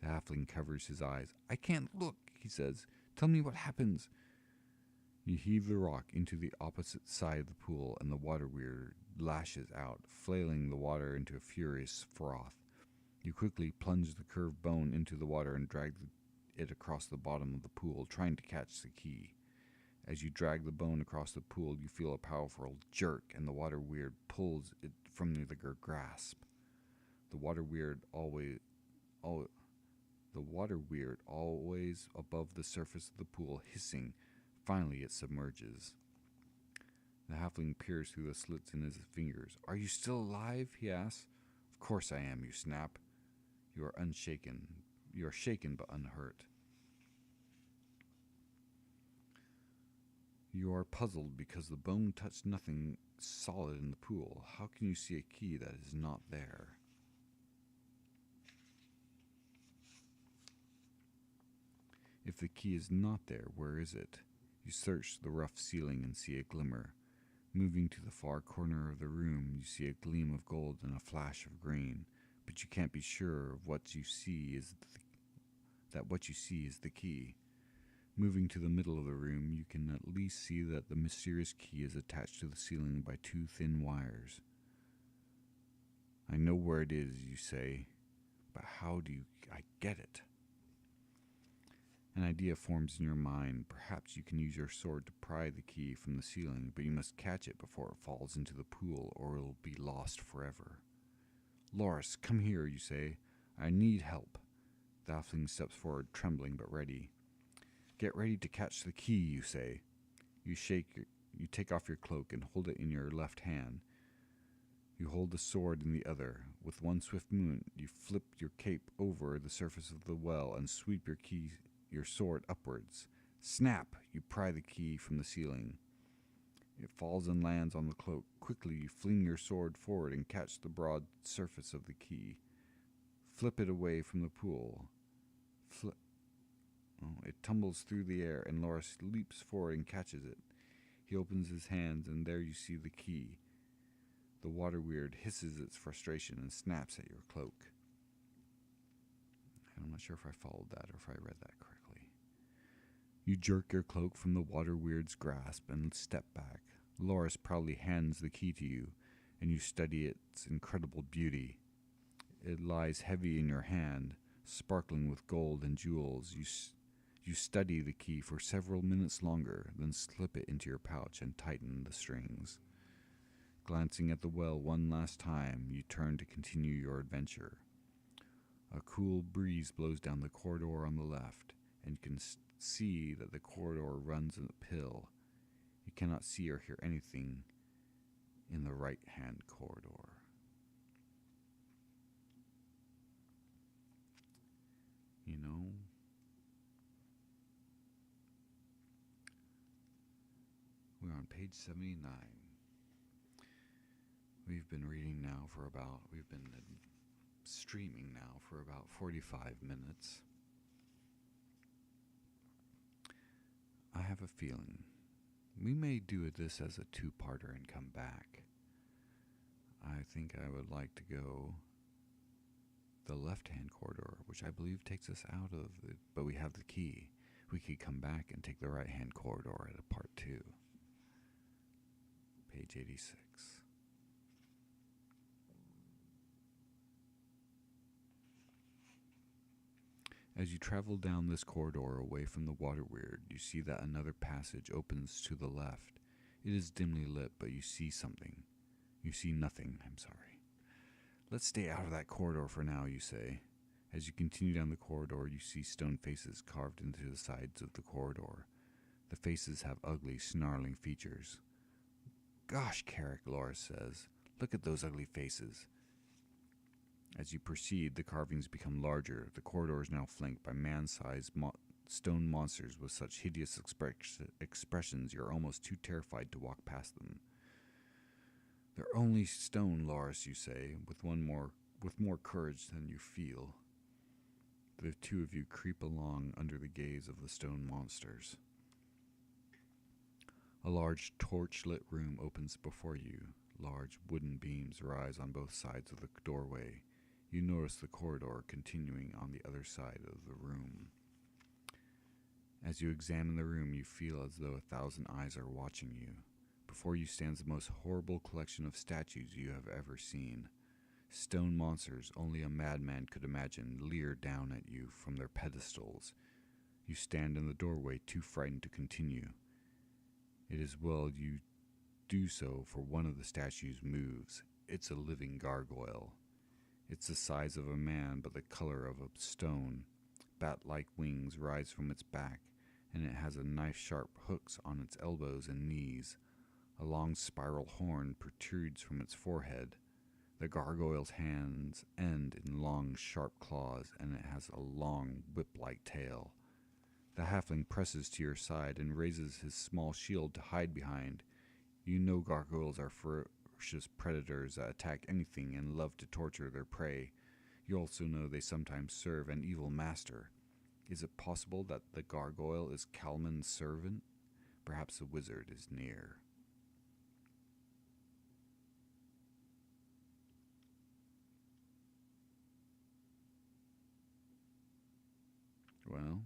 The halfling covers his eyes. "I can't look," he says. "Tell me what happens." You heave the rock into the opposite side of the pool, and the water weird lashes out, flailing the water into a furious froth. You quickly plunge the curved bone into the water and drag it across the bottom of the pool, trying to catch the key. As you drag the bone across the pool, you feel a powerful jerk, and the water weird pulls it from your grasp. The water weird always above the surface of the pool, hissing. Finally, it submerges. The halfling peers through the slits in his fingers. "Are you still alive?" he asks. "Of course I am," you snap. You are unshaken. You are shaken but unhurt. You are puzzled because the bone touched nothing solid in the pool. How can you see a key that is not there? If the key is not there, where is it? You search the rough ceiling and see a glimmer. Moving to the far corner of the room, you see a gleam of gold and a flash of green, but you can't be sure of what you see is the key. Moving to the middle of the room, you can at least see that the mysterious key is attached to the ceiling by two thin wires. I know where it is, you say, but how do I get it? An idea forms in your mind. Perhaps you can use your sword to pry the key from the ceiling, but you must catch it before it falls into the pool or it'll be lost forever. Loris, come here, you say. I need help. The halfling steps forward, trembling but ready. Get ready to catch the key, you say. You take off your cloak and hold it in your left hand. You hold the sword in the other. With one swift movement, you flip your cape over the surface of the well and sweep your sword upwards. Snap! You pry the key from the ceiling. It falls and lands on the cloak. Quickly, you fling your sword forward and catch the broad surface of the key. Flip it away from the pool. It tumbles through the air, and Loris leaps forward and catches it. He opens his hands, and there you see the key. The water weird hisses its frustration and snaps at your cloak. I'm not sure if I followed that or if I read that correctly. You jerk your cloak from the water weird's grasp and step back. Loris proudly hands the key to you, and you study its incredible beauty. It lies heavy in your hand, sparkling with gold and jewels. You study the key for several minutes longer, then slip it into your pouch and tighten the strings. Glancing at the well one last time, you turn to continue your adventure. A cool breeze blows down the corridor on the left, and you can see that the corridor runs uphill. You cannot see or hear anything in the right-hand corridor. You know, we're on page 79. We've been streaming now for about 45 minutes. I have a feeling we may do this as a two-parter and come back. I think I would like to go the left-hand corridor, which I believe takes us out of it, but we have the key. We could come back and take the right-hand corridor at a part 2. Page 86. As you travel down this corridor away from the water weird, you see that another passage opens to the left. It is dimly lit, but you see something. You see nothing, I'm sorry. Let's stay out of that corridor for now, you say. As you continue down the corridor, you see stone faces carved into the sides of the corridor. The faces have ugly, snarling features. Gosh, Carrick, Loris says. Look at those ugly faces. As you proceed, the carvings become larger. The corridor is now flanked by man-sized stone monsters with such hideous expressions you're almost too terrified to walk past them. They're only stone, Loris, you say, with more courage than you feel. The two of you creep along under the gaze of the stone monsters. A large torch-lit room opens before you. Large wooden beams rise on both sides of the doorway. You notice the corridor continuing on the other side of the room. As you examine the room, you feel as though 1,000 eyes are watching you. Before you stands the most horrible collection of statues you have ever seen. Stone monsters only a madman could imagine leer down at you from their pedestals. You stand in the doorway, too frightened to continue. It is well you do so, for one of the statues moves. It's a living gargoyle. It's the size of a man, but the color of a stone. Bat-like wings rise from its back, and it has knife-sharp hooks on its elbows and knees. A long spiral horn protrudes from its forehead. The gargoyle's hands end in long, sharp claws, and it has a long, whip-like tail. The halfling presses to your side and raises his small shield to hide behind. You know gargoyles are ferocious predators that attack anything and love to torture their prey. You also know they sometimes serve an evil master. Is it possible that the gargoyle is Kalman's servant? Perhaps the wizard is near. Well,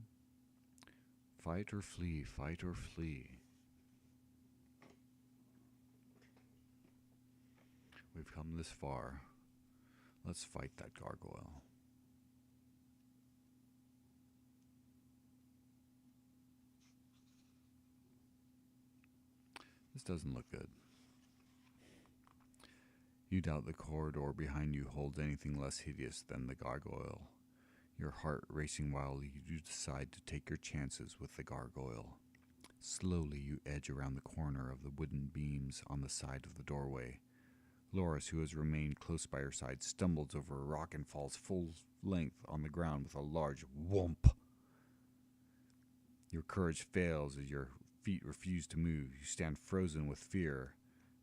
fight or flee, fight or flee. We've come this far. Let's fight that gargoyle. This doesn't look good. You doubt the corridor behind you holds anything less hideous than the gargoyle. Your heart racing wildly, you decide to take your chances with the gargoyle. Slowly you edge around the corner of the wooden beams on the side of the doorway. Loris, who has remained close by her side, stumbles over a rock and falls full length on the ground with a large whomp. Your courage fails as your feet refuse to move. You stand frozen with fear.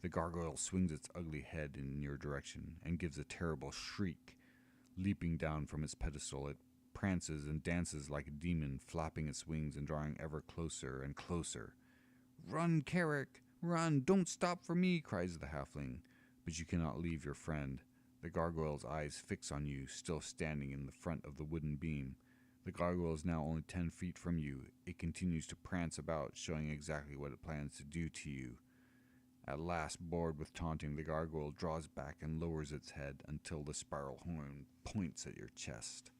The gargoyle swings its ugly head in your direction and gives a terrible shriek. Leaping down from its pedestal, it prances and dances like a demon, flapping its wings and drawing ever closer and closer. "Run, Carrick! Run! Don't stop for me!" cries the halfling. But you cannot leave your friend. The gargoyle's eyes fix on you, still standing in the front of the wooden beam. The gargoyle is now only 10 feet from you. It continues to prance about, showing exactly what it plans to do to you. At last, bored with taunting, the gargoyle draws back and lowers its head until the spiral horn points at your chest.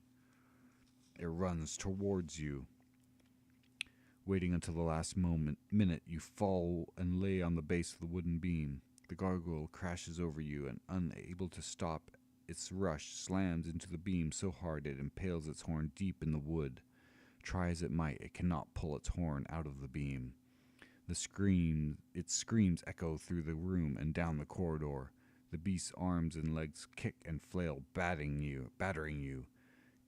It runs towards you. Waiting until the last minute, you fall and lay on the base of the wooden beam. The gargoyle crashes over you and, unable to stop its rush, slams into the beam so hard it impales its horn deep in the wood. Try as it might, it cannot pull its horn out of the beam. Its screams echo through the room and down the corridor. The beast's arms and legs kick and flail, battering you.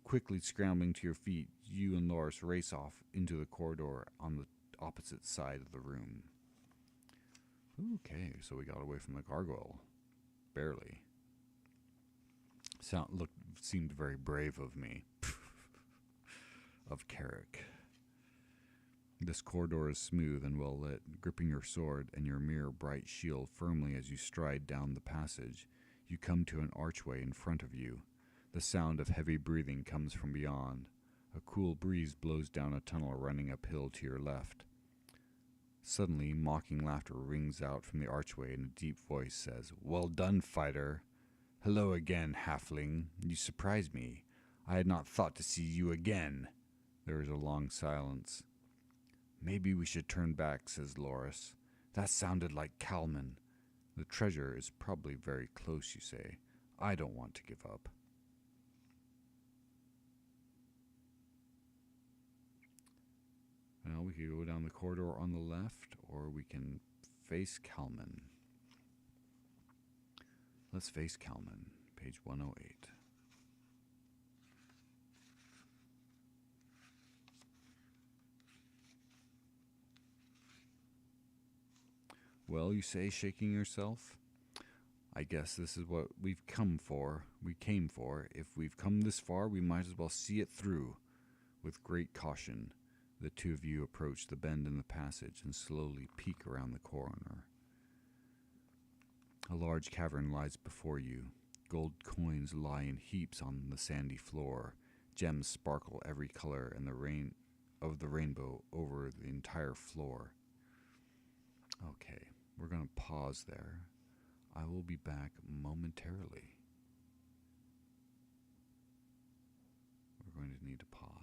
Quickly scrambling to your feet, you and Loris race off into the corridor on the opposite side of the room. Okay, so we got away from the gargoyle. Barely. Seemed very brave of me. Of Carrick. This corridor is smooth and well lit, gripping your sword and your mirror bright shield firmly as you stride down the passage. You come to an archway in front of you. The sound of heavy breathing comes from beyond. A cool breeze blows down a tunnel running uphill to your left. Suddenly, mocking laughter rings out from the archway and a deep voice says, "Well done, fighter." "Hello again, halfling. You surprise me. I had not thought to see you again." There is a long silence. "Maybe we should turn back," says Loris. "That sounded like Kalman. The treasure is probably very close, you say. I don't want to give up." Well, we could go down the corridor on the left, or we can face Kalman. Let's face Kalman, page 108. "Well, you say, shaking yourself, I guess this is what we came for. If we've come this far, we might as well see it through." With great caution, the two of you approach the bend in the passage and slowly peek around the corner. A large cavern lies before you. Gold coins lie in heaps on the sandy floor. Gems sparkle every color and the rainbow over the entire floor. Okay, we're going to pause there. I will be back momentarily. We're going to need to pause.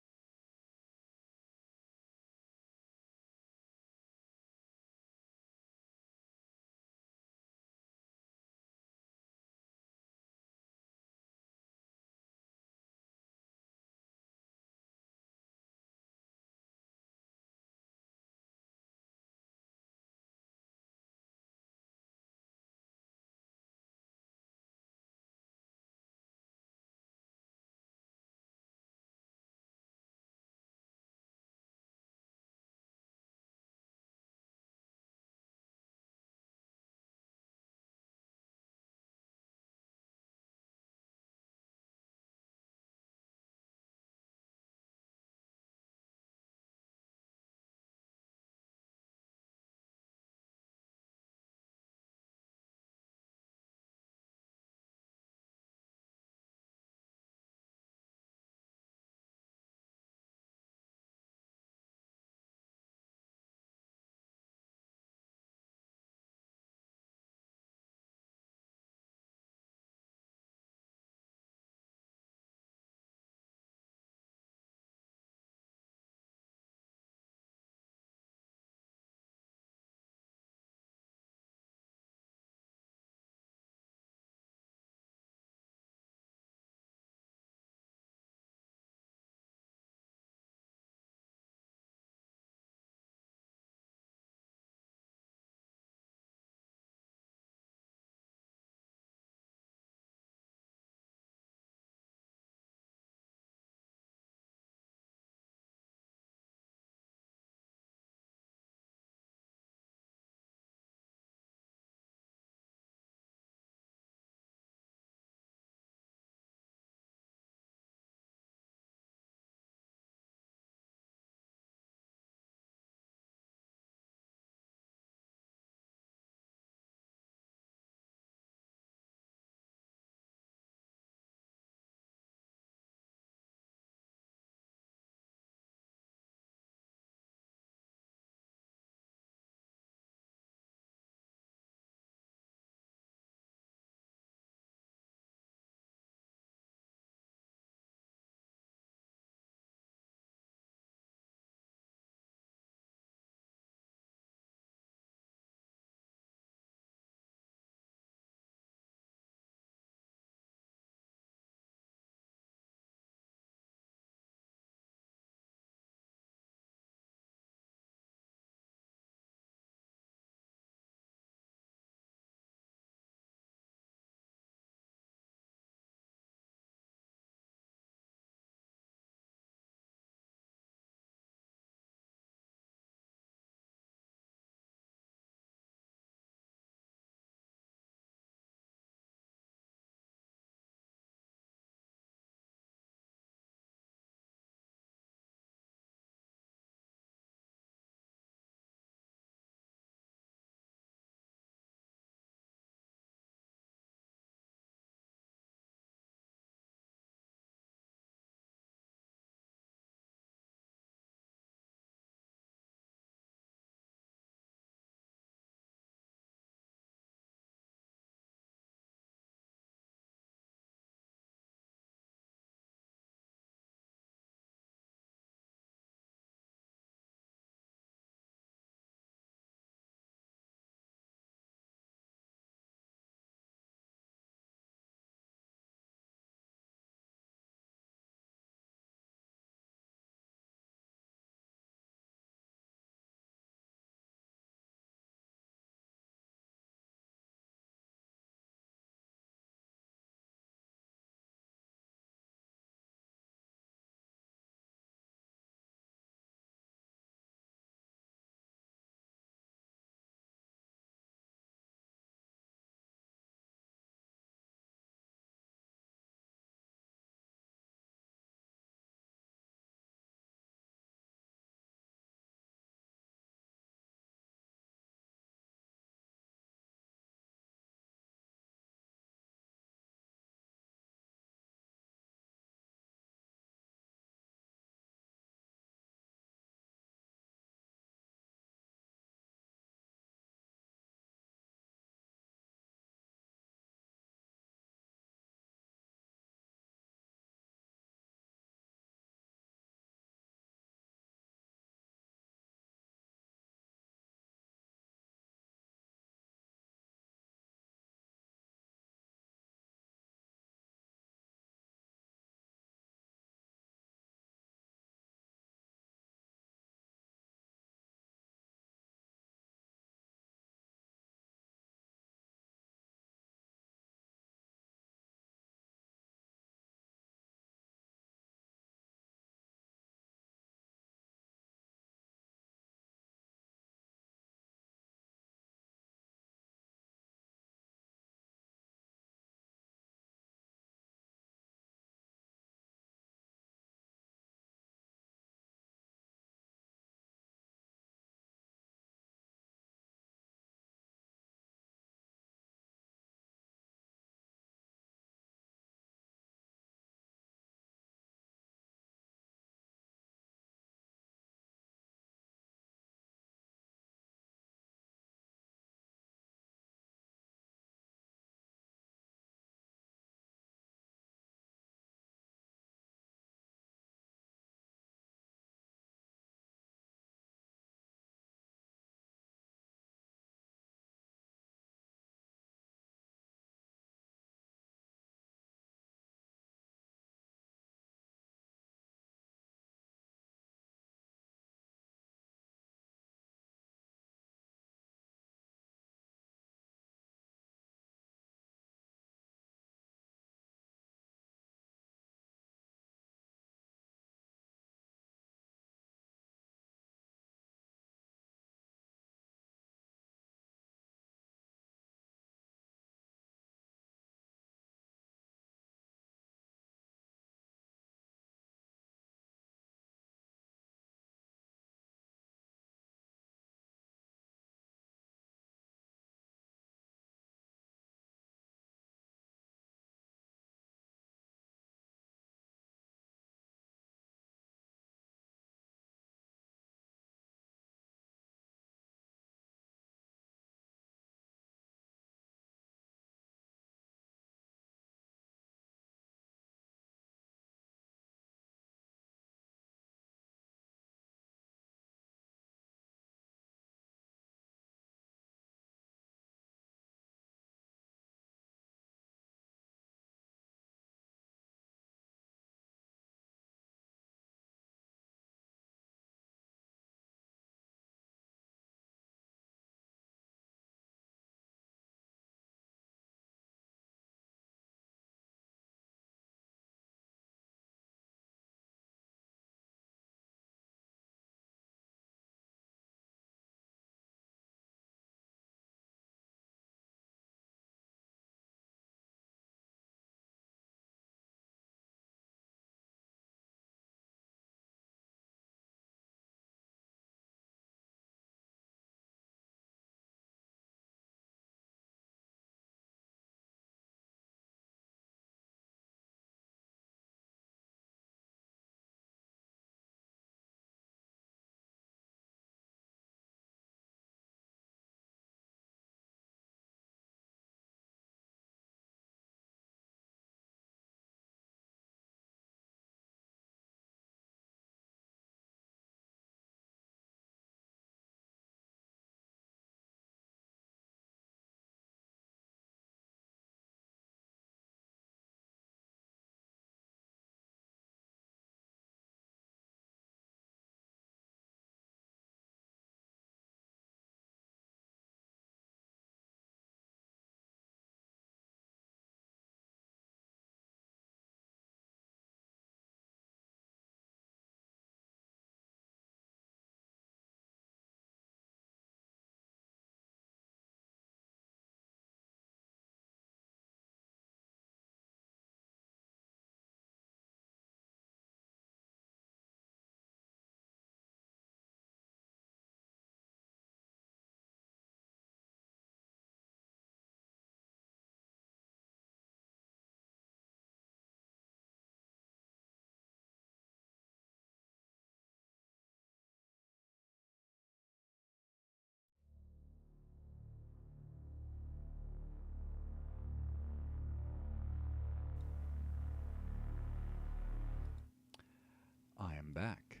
back.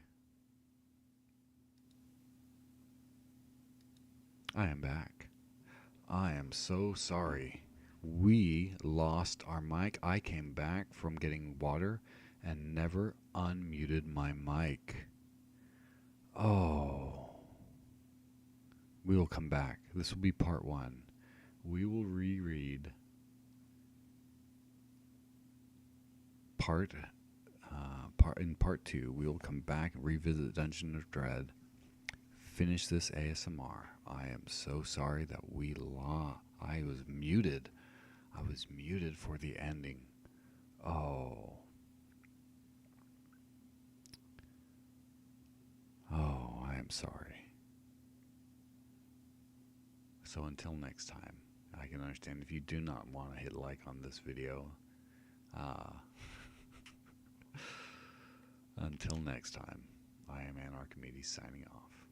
I am back. I am so sorry. We lost our mic. I came back from getting water and never unmuted my mic. Oh. We will come back. This will be part 1. We will reread in part 2. We will come back and revisit Dungeon of Dread. Finish this ASMR. I am so sorry that I was muted. I was muted for the ending. Oh. Oh, I am sorry. So until next time, I can understand if you do not want to hit like on this video. Until next time, I am Anarchimedes signing off.